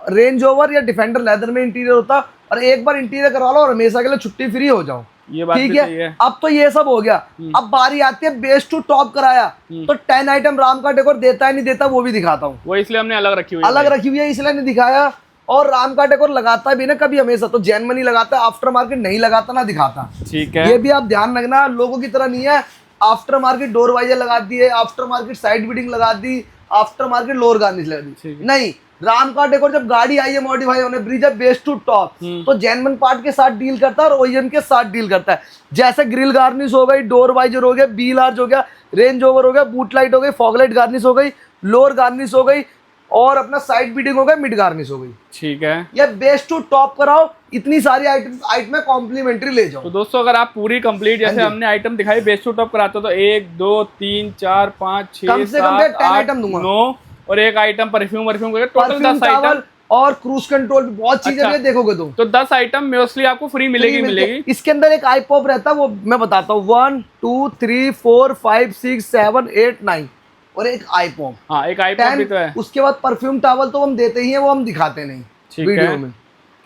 रेंज ओवर या डिफेंडर लेदर में इंटीरियर होता, और एक बार इंटीरियर करवा लो और हमेशा के लिए छुट्टी फ्री हो जाओ। ये बात ठीक है। अब तो ये सब हो गया, अब बारी आती है बेस टू टॉप कराया तो 10 आइटम राम का डेकोर देता है नहीं देता वो भी दिखाता हूँ। वो इसलिए हमने अलग रखी हुई है, इसलिए नहीं दिखाया। और राम का डेकोर लगाता भी ना कभी, हमेशा तो जेन्युइन ही लगाता है, आफ्टर मार्केट नहीं लगाता ना दिखाता, ठीक है। ये भी आप ध्यान रखना, लोगों की तरह नहीं है। आफ्टर मार्केट डोर वाइजर लगा दी है, आफ्टर मार्केट साइड बीडिंग लगा दी, आफ्टर मार्केट लोअर गार्निश लगा दी, नहीं। राम का डेकोर जब गाड़ी आई है मॉडिफाई होने, ब्रीजा बेस टू टॉप, तो जेन्युइन पार्ट के साथ डील करता है और ओईएम के साथ डील करता है। जैसे ग्रिल गार्निश हो गई, डोर वाइजर हो गया, बी लार्ज हो गया, रेंज ओवर हो गया, बूट लाइट हो गई, फॉग लाइट गार्निश हो गई, लोअर गार्निश हो गई, और अपना साइड बीडिंग हो गया, मिड गार्निश हो गई, ठीक है। ये बेस टू टॉप कराओ, इतनी सारी आइटम कॉम्प्लीमेंट्री ले जाओ। तो दोस्तों अगर आप पूरी कंप्लीट जैसे हमने आइटम दिखाई बेस टू टॉप कराते हो तो 1 2 3 4 5 6 7 8 9 और एक आइटम परफ्यूम टोटल 10 आइटम, और क्रूज कंट्रोल भी बहुत चीजें अच्छा, देखोगे तो 10 आइटम मोस्टली आपको फ्री मिलेगी। इसके अंदर एक आई पॉप रहता है, वो मैं बताता हूँ, 1 2 3 4 5 6 7 8 9 और एक आई पॉप। हाँ, एक आई पॉप भी तो है। उसके बाद परफ्यूम टावल तो हम देते ही हैं, वो हम दिखाते नहीं वीडियो में,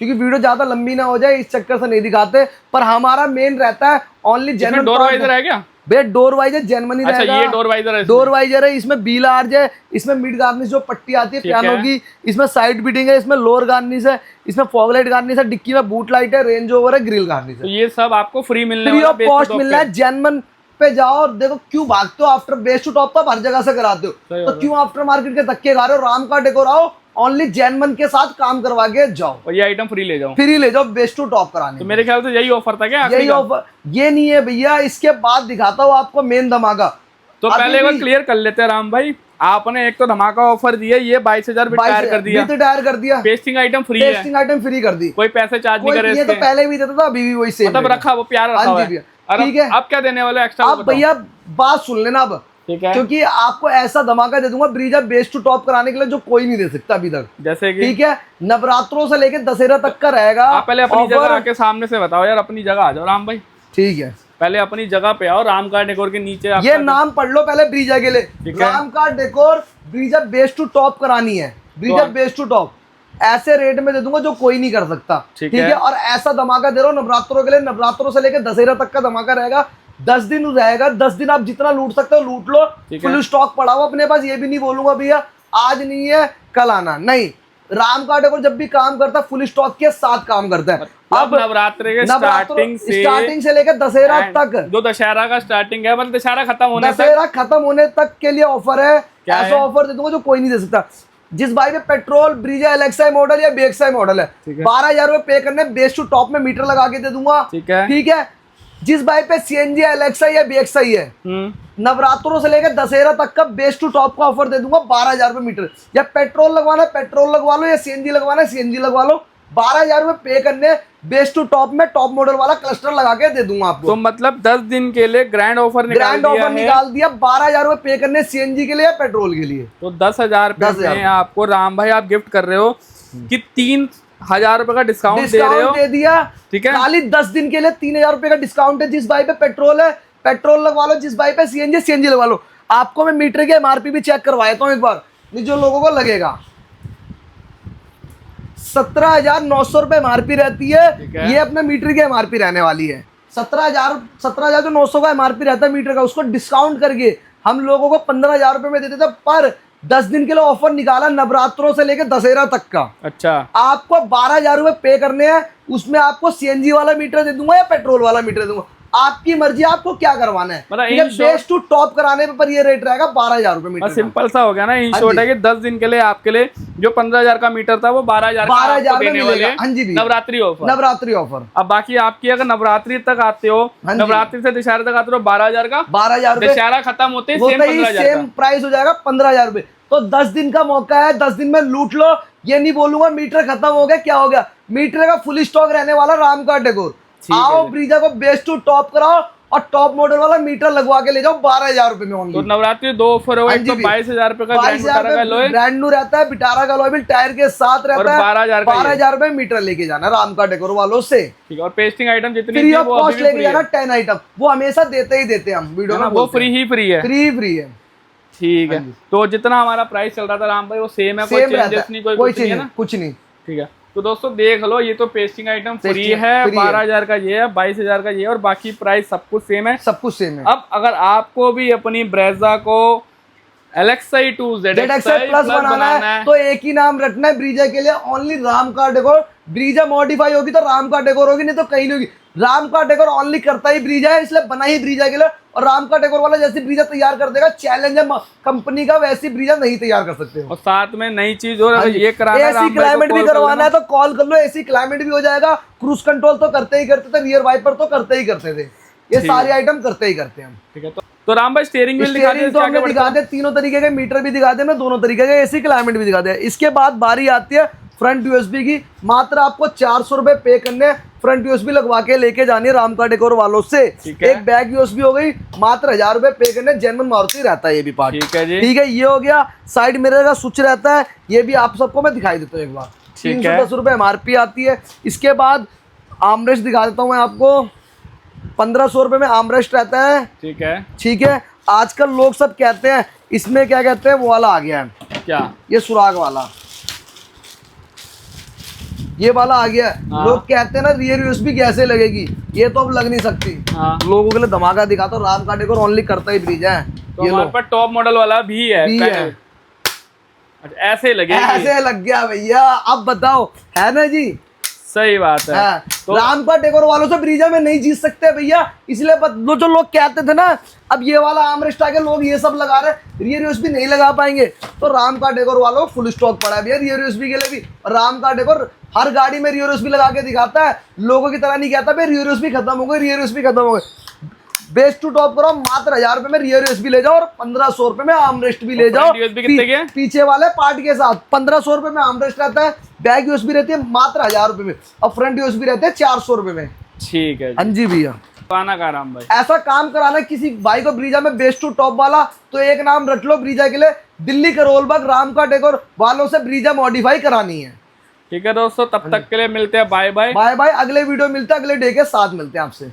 क्योंकि वीडियो ज्यादा लंबी ना हो जाए इस चक्कर से नहीं दिखाते। पर हमारा मेन रहता है ओनली जेन्युइन। डोर वाइजर है क्या भैया? डोर वाइजर जेन्युइन ही रहेगा। अच्छा, ये डोर वाइजर है, इसमें बी लार्ज है, इसमें मिड गार्निश जो पट्टी आती है पियानो की, इसमें साइड बीडिंग है, इसमें लोअर गार्निश है, इसमें फॉग लाइट गार्निश है, डिक्की में बूट लाइट है, रेंज ओवर है, ग्रिल गार्निश है। तो ये सब आपको फ्री मिलने वाला है, फ्री ऑफ कॉस्ट मिलना है। जेन्युइन पे जाओ और देखो, क्यों भागते हो आफ्टर बेस टू टॉप तो हर जगह से कराते हो, तो क्यों आफ्टर मार्केट के धक्के खा रहे हो? राम का डेकोर आओ, ओनली जेन्युइन के साथ काम करवा के जाओ और ये आइटम फ्री ले जाओ बेस टू टॉप कराने। तो मेरे ख्याल से यही ऑफर था क्या? यही ऑफर, ये नहीं है भैया। इसके बाद दिखाता हूँ आपको मेन धमाका। तो पहले एक क्लियर कर लेते हैं राम भाई, आपने एक तो धमाका ऑफर दिया, ये 22,000 टायर कर दिया, पेस्टिंग आइटम फ्री है, पेस्टिंग आइटम फ्री कर दी, कोई पैसे चार्ज नहीं करे। ये तो पहले भी देता था, अभी भी वही सेम मतलब रखा, वो प्यार रखा है। ठीक है, अब क्या देने वाले एक्स्ट्रा? अब भैया बात सुन लेना, अब ठीक है, क्योंकि आपको ऐसा धमाका दे दूंगा ब्रीजा बेस टू टॉप कराने के लिए जो कोई नहीं दे सकता अभी तक। जैसे कि ठीक है, नवरात्रों से लेकर दशहरा तक का रहेगा। आप पहले अपनी जगह आके सामने से बताओ यार, अपनी जगह आ जाओ राम भाई। ठीक है, पहले अपनी जगह पे आओ, राम कार डेकोर के नीचे ये नाम पढ़ लो पहले ब्रीजा के लिए। Ram car decor Brezza base to top करानी है, ब्रीजा बेस टू टॉप ऐसे रेट में दे दूंगा जो कोई नहीं कर सकता। ठीक है, और ऐसा धमाका दे रहा हूँ नवरात्रों के लिए, नवरात्रों से लेकर दशहरा तक का धमाका रहेगा। 10 दिन रहेगा, 10 दिन आप जितना लूट सकते हो लूट लो। फुल स्टॉक पड़ा हुआ अपने पास, ये भी नहीं बोलूंगा भैया आज नहीं है कल आना, नहीं। राम का डेकोर जब भी काम करता है फुल स्टॉक के साथ काम करता है। अब नवरात्रि के स्टार्टिंग से लेकर दशहरा तक, जो दशहरा का स्टार्टिंग है, मतलब दशहरा खत्म होने तक के लिए ऑफर है। ऐसा ऑफर दे दूंगा जो कोई नहीं दे सकता। जिस भाई पे पेट्रोल ब्रीजा एलेक्साई मॉडल या बीएक्सआई मॉडल है, 12,000 रुपए पे करने, बेस टू टॉप में मीटर लगा के दे दूंगा। ठीक है, जिस भाई पे सीएनजी एलेक्साई या बीएक्सआई है, नवरात्रों से लेकर दशहरा तक का बेस टू टॉप का ऑफर दे दूंगा 12,000 रुपए मीटर। या पेट्रोल लगवाना है पेट्रोल लगवा लो, या सीएनजी लगवाना है सीएनजी लगवा लो। 12,000 रुपए पे करने, बेस टू टॉप में टॉप मॉडल वाला क्लस्टर लगा के दे दूंगा आपको। तो मतलब 10 दिन के लिए ग्रैंड ऑफर निकाल दिया। 12,000 रुपए पे करने सीएनजी के लिए या पेट्रोल के लिए। तो 10,000 में आपको राम भाई आप गिफ्ट कर रहे हो कि 3,000 रुपए का डिस्काउंट दे रहे हो। दे दिया, ठीक है, खाली 10 दिन के लिए 3,000 रुपए का डिस्काउंट है। जिस भाई पे पेट्रोल है पेट्रोल लगवा लो, जिस भाई पे सीएनजी सीएनजी लगवा लो। आपको मैं मीटर की एमआरपी भी चेक करवा देता हूँ एक बार, जो लोगों को लगेगा। 17,900 रुपए एमआरपी रहती है, ये अपने मीटर की एमआरपी रहने वाली है। 17,900 का एमआरपी रहता है मीटर का, उसको डिस्काउंट करके हम लोगों को 15,000 रुपए में देते थे। पर 10 दिन के लिए ऑफर निकाला नवरात्रों से लेकर दशहरा तक का। अच्छा, आपको 12,000 रुपए पे करने हैं, उसमें आपको सीएनजी वाला मीटर दे दूंगा या पेट्रोल वाला मीटर दे दूंगा, आपकी मर्जी, आपको क्या करवाना है। बेस टू टॉप कराने पर ये रेट रहेगा 12,000 रुपए मीटर। सिंपल सा हो गया ना। इन शॉर्ट है कि 10 दिन के लिए आपके लिए जो 15,000 का मीटर था वो 12,000 में मिलेगा। हाँ जी, नवरात्रि ऑफर। अब बाकी आपकी अगर नवरात्रि तक आते हो, नवरात्रि से दशहरा तक आते हो, 12,000 का 12,000 दशहरा खत्म होते सेम प्राइस हो जाएगा 15,000 रुपए। तो 10 दिन का मौका है, 10 दिन में लूट लो। ये नहीं बोलूंगा मीटर खत्म हो गया क्या हो गया, मीटर का फुल स्टॉक रहने वाला राम का डेकोर। आओ ब्रीजा को बेस टू टॉप कराओ और टॉप मॉडल वाला मीटर लगवा के ले जाओ 12,000 रुपए में। तो नवरात्रि 2 ऑफर हो, एक तो 22,000 रुपए का ब्रांड न्यू रहता है, बिटारा का लॉय टायर के साथ रहता है। 12,000 रुपए मीटर लेके जाना राम का डेकोर वालों से। ठीक है, और पेस्टिंग आइटम जितनी फ्री ऑफ कॉस्ट लेके जाना 10 आइटम, वो हमेशा देते ही देते हम वीडियो में, वो फ्री है। फ्री है। ठीक है, तो जितना हमारा प्राइस चल रहा था राम भाई वो सेम है, कोई चेंजेस नहीं, कोई चीज है ना, कुछ नहीं। ठीक है, तो दोस्तों देख लो, ये तो पेस्टिंग आइटम फ्री है, 12,000 का ये है, 22,000 का ये है, और बाकी प्राइस सब कुछ सेम है, सब कुछ सेम है। अब अगर आपको भी अपनी ब्रेजा को एलेक्साई टू ZXi प्लस बनाना है तो एक ही नाम रखना है ब्रीजा के लिए, only Ram car decor. Brezza modify होगी तो राम कार डेकोर होगी, नहीं तो कहीं नहीं होगी। राम का डेकोर ओनली करता ही ब्रीजा है, इसलिए बना ही ब्रीजा के लिए। और राम का डेकोर वाला जैसे ब्रीजा तैयार कर देगा, चैलेंज है कंपनी का, वैसी ब्रीजा नहीं तैयार कर सकते हो। और साथ में नई चीज और ये कराना, एसी क्लाइमेट भी करवाना है तो कॉल कर लो, एसी क्लाइमेट भी हो जाएगा। क्रूज कंट्रोल तो करते ही करते थे, रियर वाइपर तो करते ही करते थे, ये सारे आइटम करते ही करते हैं हम। ठीक है, तो राम भाई स्टीयरिंग व्हील दिखा दे, तीनों तरीके के मीटर भी दिखा दे, मैं दोनों तरीके के एसी क्लाइमेट भी दिखा दे। इसके बाद बारी आती है फ्रंट यूएसबी की। मात्र आपको 400 रुपए पे करने, फ्रंट यूएसबी लगवा के लेके जानी है राम का डेकोर वालों से। एक बैक यूएसबी हो गई, मात्र 1,000 रुपए पे करने, जेन्युइन मारुति रहता है ये भी पार्ट। ठीक है जी, ठीक है, ये हो गया। साइड मिरर का स्विच रहता है, ये भी आप सबको मैं दिखाई देता हूँ एक बार। 310 रुपए एमआरपी आती है। इसके बाद आर्मरेस्ट दिखा देता हूँ मैं आपको, 1,500 रुपए में आर्मरेस्ट रहता है। ठीक है, ठीक है। आजकल लोग सब कहते हैं इसमें क्या कहते हैं, वो वाला आ गया है क्या, ये सुराग वाला, ये वाला आ गया। लोग कहते हैं ना रियर यूएसबी कैसे लगेगी, ये तो अब लग नहीं सकती। लोगों के लिए धमाका दिखाता हूँ, राम का डेकोर ओनली करता ही ब्रीजा है। तो हमारे पास टॉप मॉडल वाला भी है। ऐसे लगे, ऐसे लग गया भैया, अब बताओ, है ना जी, सही बात है। तो राम का डेकोर वालों से ब्रीजा में नहीं जीत सकते भैया, इसलिए जो लोग कहते थे ना अब ये वाला आर्मरेस्ट आके लोग ये सब लगा रहे, रियर यूएसबी नहीं लगा पाएंगे, तो राम का डेकोर वालों को फुल स्टॉक पड़ा है भैया रियर यूएसबी के लिए भी। और राम का डेकोर हर गाड़ी में रियर यूएसबी लगा के दिखाता है, लोगों की तरह नहीं कहता भाई रियर यूएसबी खत्म हो गई, रियर यूएसबी खत्म हो गई। बेस टू टॉप करो, मात्र 1,000 रुपए में रियर यूएसबी ले जाओ और 1,500 रुपए में आर्मरेस्ट भी ले जाओ। पीछे वाले पार्ट के साथ 1,500 रुपए में आर्मरेस्ट रहता है, बैक यूएसबी रहती है मात्र 1,000 रुपए में, और फ्रंट यूएसबी रहते हैं 400 रुपए में। ठीक है, हाँ जी भैया। पाना का राम भाई, ऐसा काम कराना किसी भाई को ब्रीजा में बेस्ट टू टॉप वाला, तो एक नाम रख लो ब्रीजा के लिए, दिल्ली के रोलबाग राम का डेकोर वालों से ब्रीजा मॉडिफाई करानी है। ठीक है दोस्तों, तब तक के लिए मिलते हैं, बाय बाय। बाय बाय, अगले वीडियो मिलते हैं, अगले डे के साथ मिलते हैं आपसे।